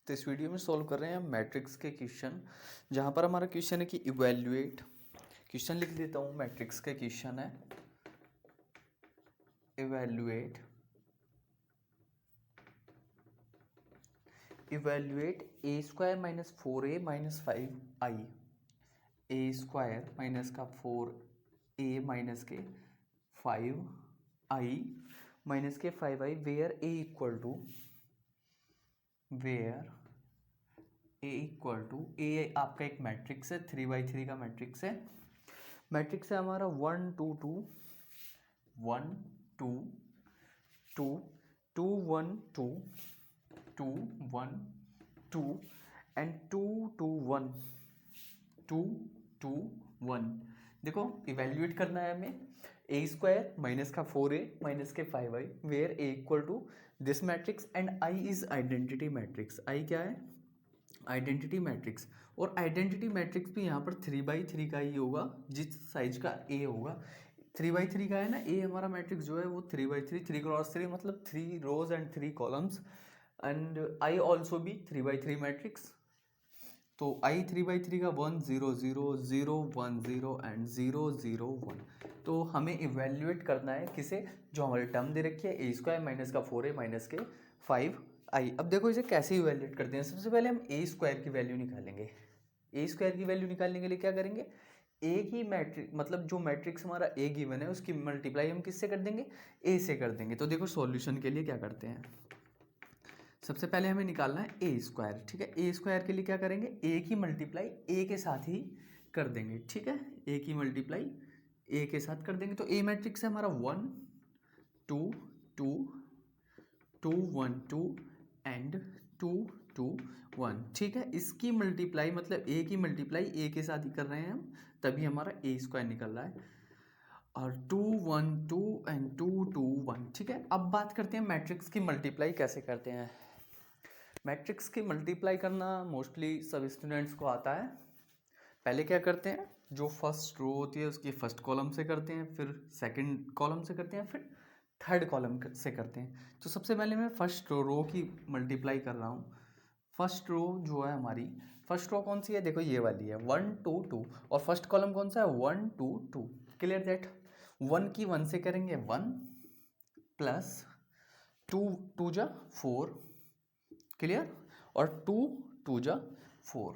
तो इस वीडियो में सॉल्व कर रहे हैं हम मैट्रिक्स के क्वेश्चन, जहाँ पर हमारा क्वेश्चन है कि इवैल्यूएट। क्वेश्चन लिख देता हूँ, मैट्रिक्स का क्वेश्चन है evaluate A square minus 4a minus 5i, A square minus का 4a माइनस के 5i माइनस के 5i where A equal to A आपका एक मैट्रिक्स है, 3x3 का मैट्रिक्स है। मैट्रिक्स है हमारा 1 2 2 1 2 2 2 1 2 2 1 2 एंड 2 2 1 2 2 1। देखो इवेल्युएट करना है हमें ए स्क्वायर माइनस का 4a माइनस के 5i where A equal to this matrix and I is identity matrix. I क्या है? Identity matrix. और आइडेंटिटी मैट्रिक्स भी यहाँ पर 3x3 का ही होगा, जिस साइज का ए होगा 3x3 का है ना। ए हमारा मैट्रिक्स जो है वो 3x3 3x3 मतलब 3 rows and 3 columns, and I also भी 3x3 मैट्रिक्स। तो आई 3x3 का 1 0 0 0 1 0 एंड 0 0 1। तो हमें इवेल्युएट करना है किसे? जो हमारी टर्म दे रखी है ए स्क्वायर माइनस का 4a माइनस के 5i। अब देखो इसे कैसे इवेल्युएट करते हैं। सबसे पहले हम ए स्क्वायर की वैल्यू निकालेंगे। ए स्क्वायर की वैल्यू निकालने के लिए क्या करेंगे? ए की मैट्रिक्स मतलब जो मैट्रिक्स हमारा ए गिवन है उसकी मल्टीप्लाई हम किससे कर देंगे? ए से कर देंगे। तो देखो सॉल्यूशन के लिए क्या करते हैं, सबसे पहले हमें निकालना है ए स्क्वायर। ठीक है, ए स्क्वायर के लिए क्या करेंगे? ए की मल्टीप्लाई ए के साथ ही कर देंगे। ठीक है, ए की मल्टीप्लाई ए के साथ कर देंगे। तो ए मैट्रिक्स है हमारा 1 2 2 2 1 2 एंड 2 2 1। ठीक है, इसकी मल्टीप्लाई मतलब ए की मल्टीप्लाई ए के साथ ही कर रहे हैं हम, तभी हमारा ए स्क्वायर निकल रहा है। और 2 1 2 एंड 2 2 1। ठीक है, अब बात करते हैं मैट्रिक्स की मल्टीप्लाई कैसे करते हैं। मैट्रिक्स की मल्टीप्लाई करना मोस्टली सब स्टूडेंट्स को आता है। पहले क्या करते हैं, जो फर्स्ट रो होती है उसकी फर्स्ट कॉलम से करते हैं, फिर सेकंड कॉलम से करते हैं, फिर थर्ड कॉलम से करते हैं। तो सबसे पहले मैं फर्स्ट रो की मल्टीप्लाई कर रहा हूँ। फर्स्ट रो जो है हमारी, फर्स्ट रो कौन सी है? देखो ये वाली है 1 2 2, और फर्स्ट कॉलम कौन सा है? 1 2 2। Clear that? 1 की 1 से करेंगे 1 प्लस 2 2 जा 4। क्लियर? और 2 2 जा 4।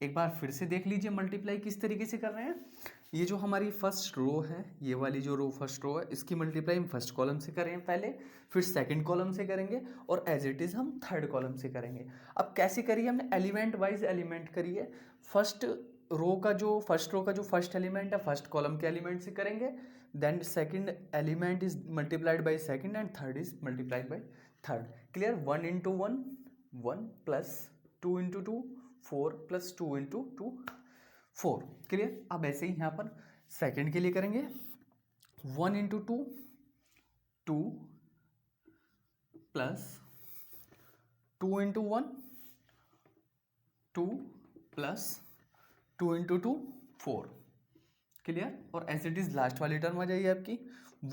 एक बार फिर से देख लीजिए मल्टीप्लाई किस तरीके से कर रहे हैं। ये जो हमारी फर्स्ट रो है, ये वाली जो रो फर्स्ट रो है, इसकी मल्टीप्लाई हम फर्स्ट कॉलम से करें पहले, फिर सेकंड कॉलम से करेंगे, और एज इट इज हम थर्ड कॉलम से करेंगे। अब कैसे करिए? हमने एलिमेंट वाइज एलिमेंट करिए। फर्स्ट रो का जो फर्स्ट एलिमेंट है फर्स्ट कॉलम के एलिमेंट से करेंगे, then second element is multiplied by second and third is multiplied by third. Clear? 1 into 1 1 plus 2 into 2 4 plus 2 into 2 4। Clear? अब ऐसे ही यहाँ पर सेकंड के लिए करेंगे 1 into 2 2 plus 2 into 1 2 plus 2 into 2 4। Clear? और एज इट इज लास्ट वाली term आ जाइए आपकी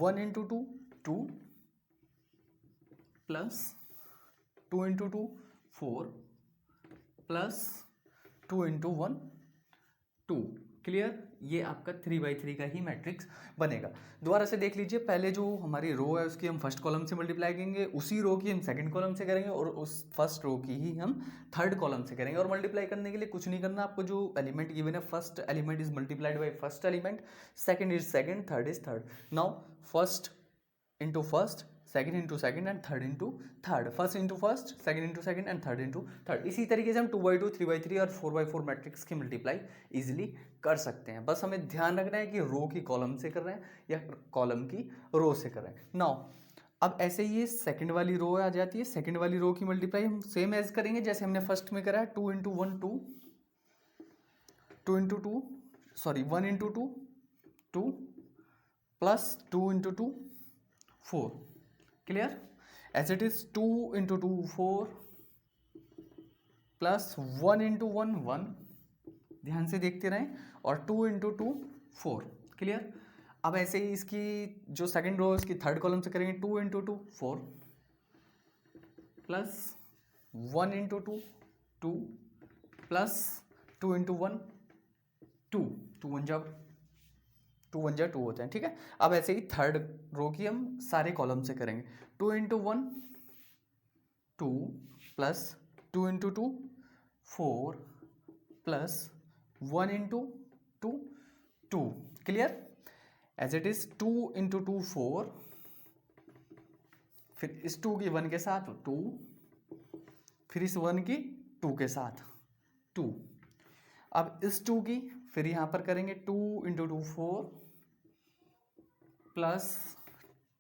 1 into 2 2 plus 2 into 2 4 plus 2 into 1 2। Clear? ये आपका 3x3 का ही मैट्रिक्स बनेगा। दोबारा से देख लीजिए, पहले जो हमारी रो है उसकी हम फर्स्ट कॉलम से मल्टीप्लाई करेंगे, उसी रो की हम सेकंड कॉलम से करेंगे, और उस फर्स्ट रो की ही हम थर्ड कॉलम से करेंगे। और मल्टीप्लाई करने के लिए कुछ नहीं करना, आपको जो एलिमेंट गिवन है first element is multiplied by first element, second is second, third is third. Now first into first, second into second and third into third, first into first, second into second and third into third. इसी तरीके से हम 2x2 3x3 और 4x4 matrix की multiply easily कर सकते हैं। बस हमें ध्यान रखना है कि रो की कॉलम से कर रहे हैं या कॉलम की रो से कर रहे हैं। नाउ अब ऐसे ही ये सेकंड वाली रो आ जाती है। सेकंड वाली रो की मल्टीप्लाई हम सेम एज करेंगे जैसे हमने फर्स्ट में करा है, 2 into 1 2 2 into 2 sorry 1 into 2 2 plus 2 into 2 4। Clear? As it is 2 into 2 4 plus 1 into 1 1। ध्यान से देखते रहें। और 2 इंटू 2 4। क्लियर? अब ऐसे ही इसकी जो सेकंड रो इसकी थर्ड कॉलम से करेंगे 2 into 2 4 plus 1 into 2 2 plus 2 into 1 2, 2 होते हैं, ठीक है। अब ऐसे ही थर्ड रो की हम सारे कॉलम से करेंगे। 2 into 1 2 plus 2 into 2 4 plus 1 into 2 2। Clear? As it is 2 into 2 4, फिर इस 2 की 1 के साथ 2, फिर इस 1 की 2 के साथ 2। अब इस 2 की फिर यहाँ पर करेंगे 2 into 2 4 plus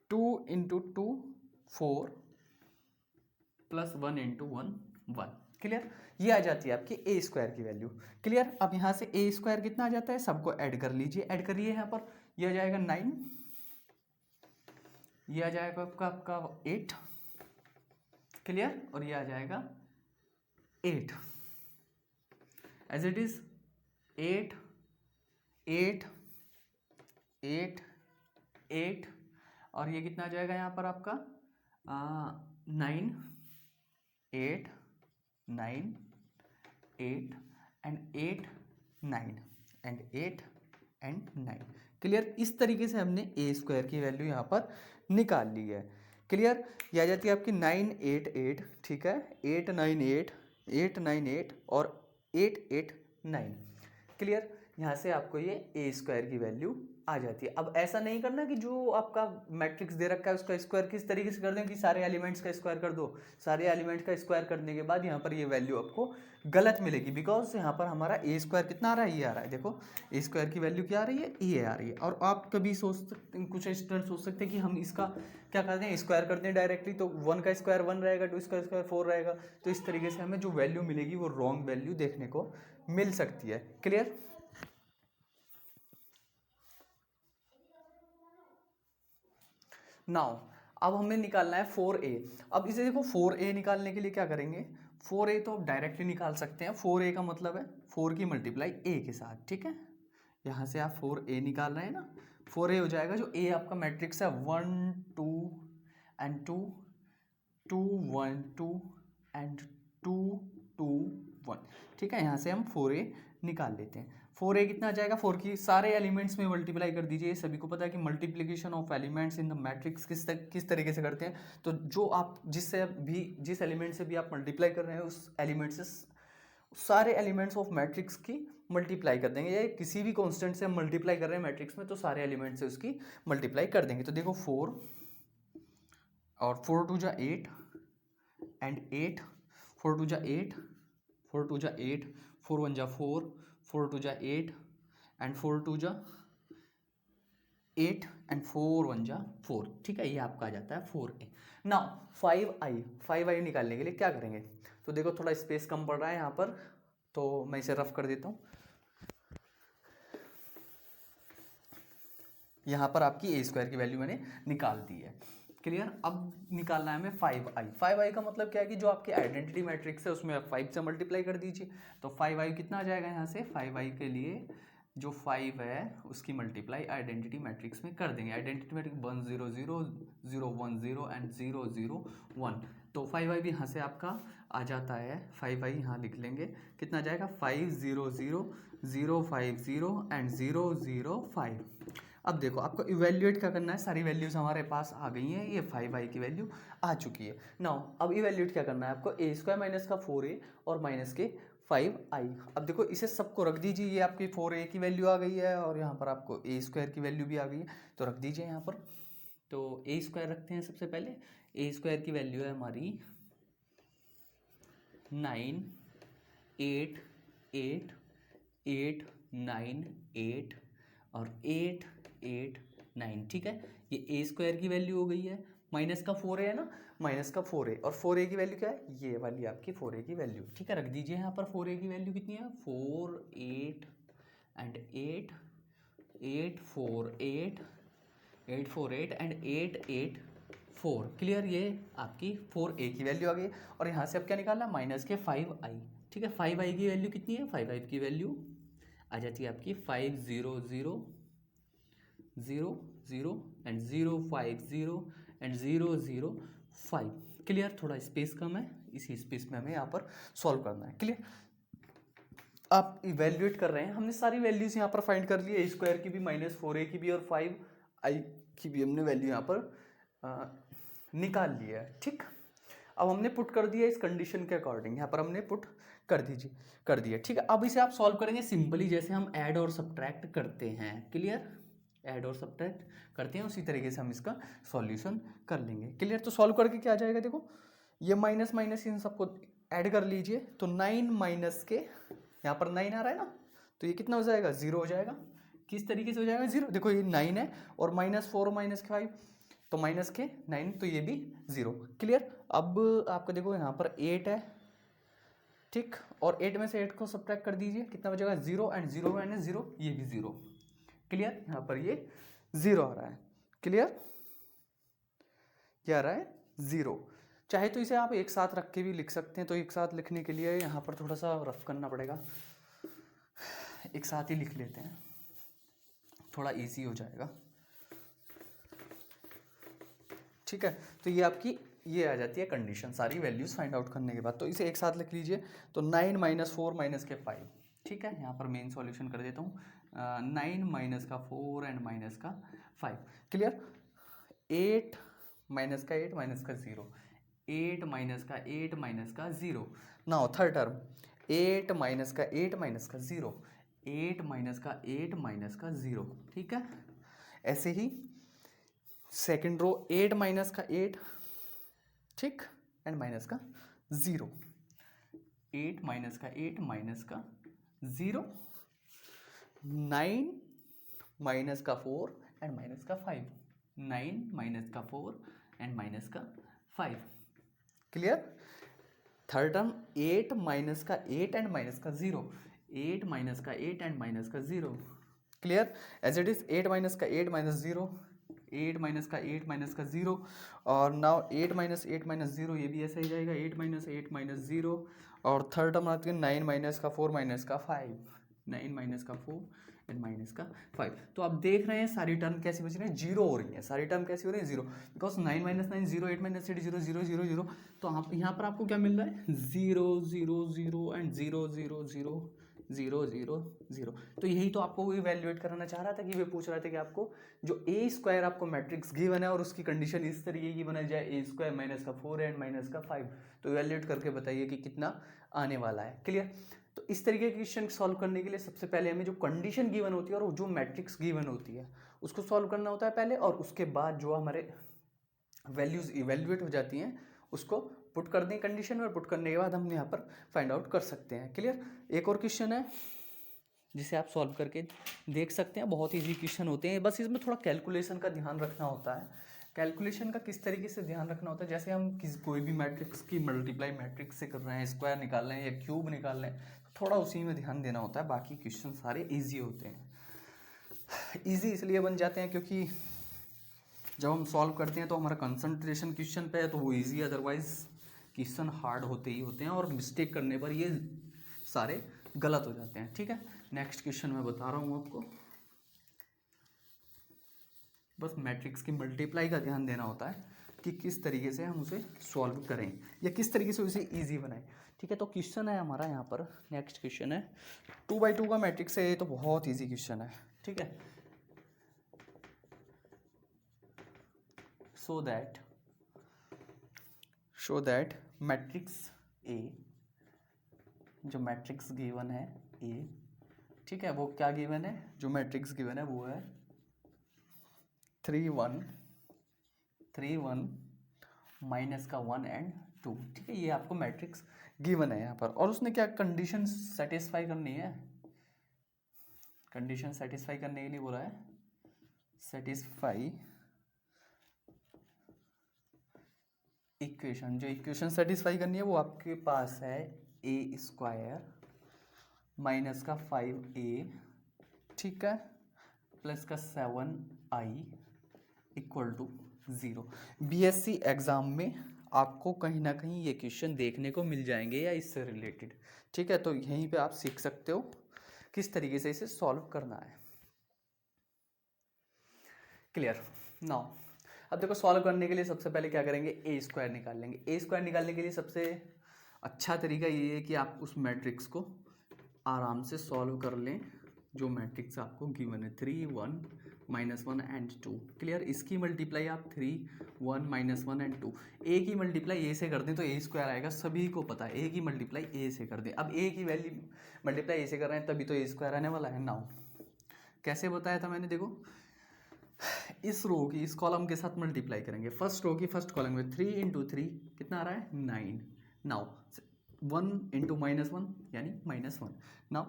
2 into 2 4 plus 1 into 1 1। Clear? ये आ जाती है आपकी ए स्क्वायर की वैल्यू। क्लियर? अब यहाँ से ए स्क्वायर कितना आ जाता है, सबको ऐड कर लीजिए, ऐड करिए यहाँ पर। ये आ जाएगा 9, ये आ जाएगा आपका 8। क्लियर? और ये आ जाएगा 8 एज इट इज 8 8 8 8। और ये कितना आ जाएगा यहाँ पर आपका 9 8 9 8 एंड 8 9 एंड 8 एंड 9। क्लियर? इस तरीके से हमने ए स्क्वायर की वैल्यू यहाँ पर निकाल ली है। क्लियर? ये आ जाती है आपकी 9 8 8, ठीक है, 8 9 8 8 9 8 और 8 8 9। क्लियर? यहाँ से आपको ये ए स्क्वायर की वैल्यू आ जाती है। अब ऐसा नहीं करना कि जो आपका मैट्रिक्स दे रखा है उसका स्क्वायर किस तरीके से कर दें कि सारे एलिमेंट्स का स्क्वायर कर दो। सारे एलिमेंट्स का स्क्वायर करने के बाद यहाँ पर ये वैल्यू आपको गलत मिलेगी, बिकॉज यहाँ पर हमारा ए स्क्वायर कितना आ रहा है, ये आ रहा है। देखो ए स्क्वायर की वैल्यू क्या आ रही है, ये आ रही है। और आप कभी सोच सकते, कुछ स्टूडेंट सोच सकते हैं कि हम इसका क्या करते हैं, स्क्वायर करते हैं डायरेक्टली, तो 1 का स्क्वायर 1 रहेगा, 2 का स्क्वायर 4 रहेगा। तो इस तरीके से हमें जो वैल्यू मिलेगी वो रॉन्ग वैल्यू देखने को मिल सकती है। क्लियर? नाउ अब हमें निकालना है 4a। अब इसे देखो 4a निकालने के लिए क्या करेंगे, 4a तो डायरेक्टली निकाल सकते हैं। 4a का मतलब है 4 की मल्टीप्लाई a के साथ, ठीक है। यहाँ से आप 4a निकाल रहे हैं ना, 4a हो जाएगा जो a आपका मैट्रिक्स है 1 2 एंड 2 2 1 2 एंड 2 2 1, ठीक है। यहाँ से हम 4a निकाल लेते हैं। 4a कितना आ जाएगा, 4 की सारे एलिमेंट्स में मल्टीप्लाई कर दीजिए। सभी को पता है कि multiplication of elements in the matrix किस तरीके से करते हैं। तो जो आप जिस एलिमेंट से भी आप मल्टीप्लाई कर रहे हैं उस एलिमेंट से सारे एलिमेंट्स ऑफ मैट्रिक्स की मल्टीप्लाई कर देंगे। या किसी भी कांस्टेंट से हम मल्टीप्लाई कर रहे हैं मैट्रिक्स में तो सारे एलिमेंट से उसकी मल्टीप्लाई कर देंगे। तो देखो 4 और 4 2 जा 8 एंड 8, 4 2 जा 8 4 2 जा 8 4 1 जा 4 4 2 जा 8 एंड 4 2 जा 8 एंड 4 1 जा 4, ठीक है। ये आपका आ जाता है 4a। नाउ 5i निकालने के लिए क्या करेंगे, तो देखो थोड़ा स्पेस कम पड़ रहा है यहाँ पर, तो मैं इसे रफ कर देता हूँ। यहाँ पर आपकी ए स्क्वायर की वैल्यू मैंने निकाल दी है। क्लियर? अब निकालना है हमें 5i का मतलब क्या है कि जो आपकी आइडेंटिटी मैट्रिक्स है उसमें आप 5 से मल्टीप्लाई कर दीजिए। तो 5i कितना आ जाएगा, यहाँ से 5i के लिए जो 5 है उसकी मल्टीप्लाई आइडेंटिटी मैट्रिक्स में कर देंगे। Identity matrix 1 0 0 0 1 0 and 0 0 1। तो 5i भी यहाँ से आपका आ जाता है। 5i यहाँ लिख लेंगे, कितना आ जाएगा 5 0 0 0 5 0 एंड 0 0 5। अब देखो आपको इवेल्युएट क्या करना है, सारी वैल्यूज हमारे पास आ गई हैं, ये 5i की वैल्यू आ चुकी है। नाउ अब इवेल्युएट क्या करना है आपको, ए स्क्वायर माइनस का 4a और माइनस के 5i। अब देखो इसे सबको रख दीजिए, ये आपकी 4a की वैल्यू आ गई है और यहाँ पर आपको ए स्क्वायर की वैल्यू भी आ गई है, तो रख दीजिए यहाँ पर। तो ए स्क्वायर रखते हैं सबसे पहले। ए स्क्वायर की वैल्यू है हमारी 9 8 8 8 9 8 और 8 8 9, ठीक है। ये ए स्क्वायर की वैल्यू हो गई है। माइनस का 4a है ना, माइनस का 4a और 4a की वैल्यू क्या है, ये वाली आपकी 4a की वैल्यू, ठीक है। रख दीजिए यहाँ पर 4a की वैल्यू कितनी है, 4 8 एंड 8 8 4 8 8 4 8 एंड 8 8 4। क्लियर? ये आपकी 4a की वैल्यू आ गई। और यहाँ से अब क्या निकालना, माइनस के 5i, ठीक है। 5i की वैल्यू कितनी है, 5i की वैल्यू आ जाती है आपकी 5 0 0 0 0 एंड 0 5 0 एंड 0 0 5। क्लियर? थोड़ा स्पेस कम है इसी स्पेस में हमें यहाँ पर सॉल्व करना है। क्लियर? आप इवेल्युएट कर रहे हैं, हमने सारी वैल्यूज यहाँ पर फाइंड कर ली है, A² की भी, -4A की भी और 5I की भी हमने वैल्यू यहाँ पर निकाल लिया है। ठीक, अब हमने पुट कर दिया इस कंडीशन के अकॉर्डिंग, यहाँ पर हमने पुट कर दिया। ठीक है, अब इसे आप सॉल्व करेंगे सिंपली जैसे हम ऐड और सब्ट्रैक्ट करते हैं। क्लियर? ऐड और सब्ट्रैक्ट करते हैं उसी तरीके से हम इसका सॉल्यूशन कर लेंगे। क्लियर? तो सॉल्व करके क्या आ जाएगा, देखो ये माइनस माइनस इन सबको ऐड कर लीजिए, तो 9 माइनस के, यहाँ पर 9 आ रहा है ना, तो ये कितना हो जाएगा, 0 हो जाएगा। किस तरीके से हो जाएगा 0, देखो ये 9 है और -4 -5 तो माइनस के 9, तो ये भी 0। क्लियर? अब आपको देखो यहाँ पर 8 है, ठीक, और 8 में से 8 को सब्ट्रैक्ट कर दीजिए, कितना बचेगा 0 एंड 0 माइनस 0 ये भी 0। क्लियर? यहाँ पर ये 0 आ रहा है। क्लियर? क्या आ रहा है 0। चाहे तो इसे आप एक साथ रख के भी लिख सकते हैं, तो एक साथ लिखने के लिए यहाँ पर थोड़ा सा रफ करना पड़ेगा, एक साथ ही लिख लेते हैं, थोड़ा इजी हो जाएगा। ठीक है, तो ये आपकी ये आ जाती है कंडीशन सारी वैल्यूज फाइंड आउट करने के बाद, तो इसे एक साथ लिख लीजिए, तो 9 -4 - के 5। ठीक है, यहाँ पर मेन सॉल्यूशन कर देता हूँ, 9 - का 4 एंड माइनस का 5। क्लियर? 8 माइनस का 8 माइनस का 0, 8 माइनस का 8 माइनस का 0। नाउ थर्ड टर्म 8 माइनस का 8 माइनस का 0, 8 माइनस का 8 माइनस का 0। ठीक है, ऐसे ही सेकेंड रो 8 माइनस का 8, ठीक, एंड माइनस का 0, 8 माइनस का 8 माइनस का 0, 9 माइनस का 4 एंड माइनस का 5, 9 माइनस का 4 एंड माइनस का 5। क्लियर? थर्ड टर्म 8 माइनस का 8 एंड माइनस का 0, 8 माइनस का 8 एंड माइनस का 0। Clear? As it is 8 minus का 8 माइनस 0, 8 माइनस का 8 माइनस का 0, और नाउ 8 माइनस 8 माइनस 0 ये भी ऐसा ही जाएगा, 8 माइनस 8 माइनस 0, और थर्ड टर्म आती है 9 माइनस का 4 माइनस का 5, 9 माइनस का 4 एंड माइनस का 5। तो आप देख रहे हैं सारी टर्म कैसी बच रही है, 0 हो रही है, सारी टर्म कैसी हो रही है 0, बिकॉज 9 माइनस 9 0, 8 माइनस 8 0 0 0 0। तो आप यहाँ पर आपको क्या मिल रहा है 0 0 0 एंड 0 0 0 0 0 0। तो यही तो आपको इवैल्यूएट कराना चाह रहा था कि वे पूछ रहा था कि आपको जो A² आपको मैट्रिक्स गिवन है और उसकी कंडीशन इस तरीके की बनाई जाए, A² माइनस का 4 एंड माइनस का 5, तो इवैल्यूएट करके बताइए कि कितना आने वाला है। क्लियर? तो इस तरीके के क्वेश्चन सॉल्व करने के लिए सबसे पहले हमें जो कंडीशन गिवन होती है और जो मैट्रिक्स गिवन होती है उसको सॉल्व करना होता है पहले, और उसके बाद जो हमारे वैल्यूज इवैल्यूएट हो जाती हैं उसको पुट कर दें कंडीशन में, और पुट करने के बाद हम यहाँ पर फाइंड आउट कर सकते हैं। क्लियर? एक और क्वेश्चन है जिसे आप सॉल्व करके देख सकते हैं, बहुत ईजी क्वेश्चन होते हैं, बस इसमें थोड़ा कैलकुलेशन का ध्यान रखना होता है। कैलकुलेशन का किस तरीके से ध्यान रखना होता है, जैसे हम कोई भी मैट्रिक्स की मल्टीप्लाई मैट्रिक्स से कर रहे हैं, स्क्वायर निकाल रहे हैं या क्यूब निकाल रहे हैं, तो थोड़ा उसी में ध्यान देना होता है, बाकी क्वेश्चन सारे ईजी होते हैं। ईजी इसलिए बन जाते हैं क्योंकि जब हम सॉल्व करते हैं तो हमारा कंसंट्रेशन क्वेश्चन पे है तो वो ईजी, अदरवाइज क्वेश्चन हार्ड होते ही होते हैं और मिस्टेक करने पर ये सारे गलत हो जाते हैं। ठीक है, नेक्स्ट क्वेश्चन मैं बता रहा हूँ आपको, बस मैट्रिक्स की मल्टीप्लाई का ध्यान देना होता है कि किस तरीके से हम उसे सॉल्व करें या किस तरीके से उसे इजी बनाएं। ठीक है, तो क्वेश्चन है हमारा यहाँ पर, नेक्स्ट क्वेश्चन है 2x2 का मैट्रिक्स है, ये तो बहुत ईजी क्वेश्चन है। ठीक है, so that मैट्रिक्स A, जो मैट्रिक्स गिवन है A, ठीक है, वो क्या गिवन है, जो मैट्रिक्स गिवन है वो है 3 1 3 1 माइनस का 1 एंड 2। ठीक है, ये आपको मैट्रिक्स गिवन है यहाँ पर, और उसने क्या कंडीशन सेटिस्फाई करनी है, कंडीशन सेटिस्फाई करने के लिए बोला है, सेटिस्फाई इक्वेशन, जो इक्वेशन सेटिस्फाई करनी है वो आपके पास है A² माइनस का 5A, ठीक है, प्लस का 7I equal to 0। BSc exam में आपको कहीं ना कहीं ये क्वेश्चन देखने को मिल जाएंगे या इससे रिलेटेड। ठीक है, तो यहीं पे आप सीख सकते हो किस तरीके से इसे सॉल्व करना है। क्लियर? नाउ अब देखो, सॉल्व करने के लिए सबसे पहले क्या करेंगे, A² निकाल लेंगे। A² निकालने के लिए सबसे अच्छा तरीका ये है कि आप उस मैट्रिक्स को आराम से सॉल्व कर लें जो मैट्रिक्स आपको गिवन है 3 1 -1 एंड 2। क्लियर। इसकी मल्टीप्लाई आप 3 1 -1 एंड 2, ए की मल्टीप्लाई ए से कर दें तो ए स्क्वायर आएगा, सभी को पता है। ए की मल्टीप्लाई ए से कर दें, अब ए की वैल्यू मल्टीप्लाई ए से कर रहे हैं तभी तो ए स्क्वायर आने वाला है। नाउ कैसे बताया था मैंने, देखो इस रो की इस कॉलम के साथ मल्टीप्लाई करेंगे, फर्स्ट रो की फर्स्ट कॉलम में 3 × 3 कितना आ रहा है 9। नाउ 1 × -1 यानी -1। नाउ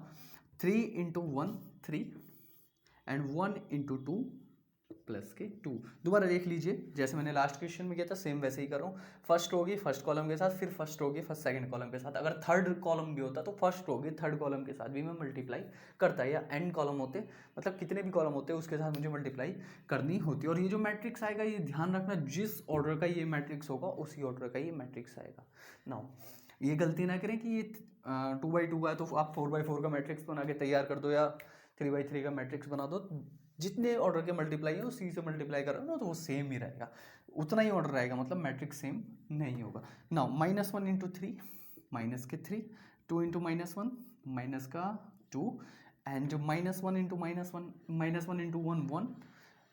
3 × 1 3 एंड 1 × 2 प्लस के 2। दोबारा देख लीजिए, जैसे मैंने लास्ट क्वेश्चन में किया था सेम वैसे ही कर रहा हूँ। फर्स्ट रो की फर्स्ट कॉलम के साथ, फिर फर्स्ट रो की फर्स्ट सेकंड कॉलम के साथ। अगर थर्ड कॉलम भी होता तो फर्स्ट रो की थर्ड कॉलम के साथ भी मैं मल्टीप्लाई करता, या एन कॉलम होते, मतलब कितने भी कॉलम होते उसके साथ मुझे मल्टीप्लाई करनी होती। और ये जो मैट्रिक्स आएगा, ये ध्यान रखना, जिस ऑर्डर का ये मैट्रिक्स होगा उसी ऑर्डर का ये मैट्रिक्स आएगा। नाउ ये गलती ना करें कि ये 2×2 का है तो आप 4×4 का मैट्रिक्स बना के तैयार कर दो, या 3×3 का मैट्रिक्स बना दो। जितने ऑर्डर के मल्टीप्लाई है उसी से मल्टीप्लाई करो ना, तो वो सेम ही रहेगा, उतना ही ऑर्डर रहेगा, मतलब मैट्रिक्स सेम नहीं होगा। Now -1 × 3 -3, 2 × -1 -2, and -1 × -1 -1 × 1 1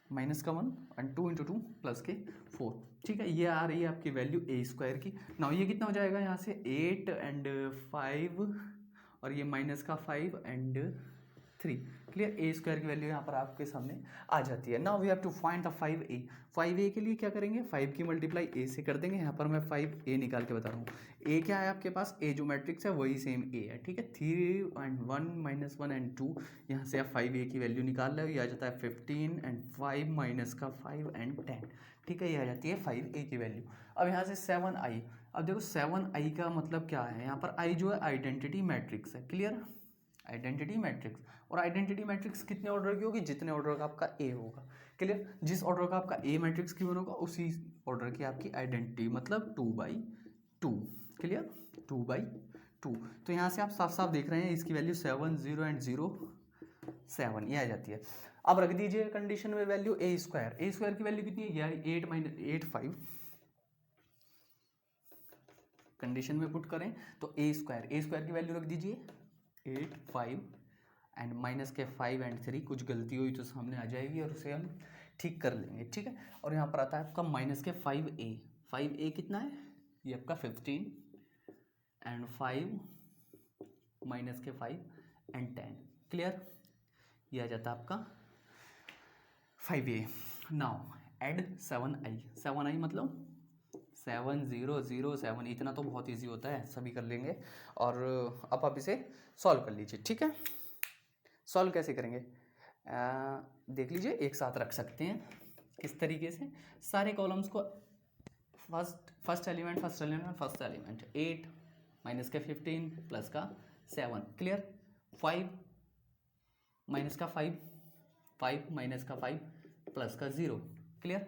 -1 and 2 × 2 +4। ठीक है, ये आ रही है आपकी वैल्यू ए स्क्वायर की। नाउ ये कितना हो जाएगा यहाँ से 8 एंड 5, और ये -5 एंड 3। क्लियर। ए स्क्वायर की वैल्यू यहाँ पर आपके सामने आ जाती है। Now we have to find the 5a। 5a के लिए क्या करेंगे, 5 की मल्टीप्लाई a से कर देंगे। यहाँ पर मैं 5a निकाल के बता रहा हूँ। a क्या है आपके पास, a जो मैट्रिक्स है वही सेम a है। ठीक है, 3 एंड 1 -1 एंड 2, यहाँ से आप 5a की वैल्यू निकाल रहे हो, ये आ जाता है 15 एंड 5 -5 एंड 10। ठीक है, ये आ जाती है 5a की वैल्यू। अब यहाँ से 7i। अब देखो 7i का मतलब क्या है, यहाँ पर i जो है आइडेंटिटी मैट्रिक्स है। Clear, identity matrix. और आइडेंटिटी मैट्रिक्स कितने ऑर्डर की होगी, जितने ऑर्डर का आपका ए होगा। क्लियर, जिस ऑर्डर का आपका ए मैट्रिक्स की होगा उसी ऑर्डर की आपकी आइडेंटिटी, मतलब 2/2। क्लियर, 2/2। तो यहाँ से आप साफ साफ देख रहे हैं इसकी वैल्यू 7 0 एंड 0 7 ये आ जाती है। अब रख दीजिए कंडीशन में वैल्यू ए स्क्वायर। ए स्क्वायर की वैल्यू कितनी है यार, 8 5। कंडीशन में पुट करें तो ए स्क्वायर की वैल्यू रख दीजिए 8 5 एंड -5 एंड 3। कुछ गलती हुई तो सामने आ जाएगी और उसे हम ठीक कर लेंगे। ठीक है, और यहाँ पर आता है आपका -5a। 5a कितना है, ये आपका 15 एंड 5 -5 एंड 10। क्लियर, ये आ जाता है आपका 5a। Now add 7i। 7i मतलब 7 0 0 7। इतना तो बहुत इजी होता है, सभी कर लेंगे। और अब आप इसे सॉल्व कर लीजिए। ठीक है, सॉल्व कैसे करेंगे, देख लीजिए, एक साथ रख सकते हैं किस तरीके से। सारे कॉलम्स को फर्स्ट एलिमेंट 8 -15 +7। क्लियर, 5 -5 5 -5 +0। क्लियर,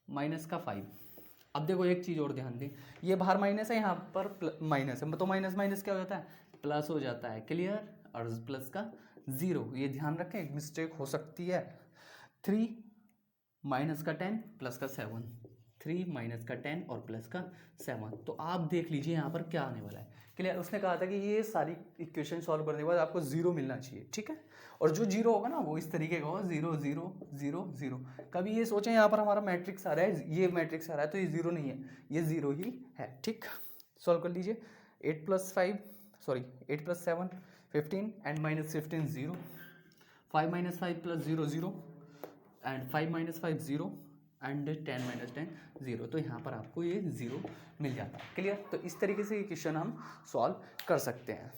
-5 अब देखो एक चीज़ और ध्यान दें, ये बाहर माइनस है, यहाँ पर माइनस है, तो माइनस माइनस क्या हो जाता है, प्लस हो जाता है। क्लियर, और प्लस का 0, ये ध्यान रखें, एक मिस्टेक हो सकती है। 3 -10 +7, 3 -10 और +7। तो आप देख लीजिए यहाँ पर क्या आने वाला है। क्लियर, उसने कहा था कि ये सारी इक्वेशन सॉल्व करने के बाद आपको 0 मिलना चाहिए। ठीक है, और जो 0 होगा ना वो इस तरीके का होगा 0 0 0 0। कभी ये सोचें यहाँ पर हमारा मैट्रिक्स आ रहा है, ये मैट्रिक्स आ रहा है तो ये 0 नहीं है, ये 0 ही है। ठीक, सॉल्व कर लीजिए। 8 + 7 15 एंड -15 0, 5 - 5 +0 0 एंड 5 - 5 0 एंड 10 - 10 0। तो यहाँ पर आपको ये 0 मिल जाता है। क्लियर, तो इस तरीके से ये क्वेश्चन हम सॉल्व कर सकते हैं।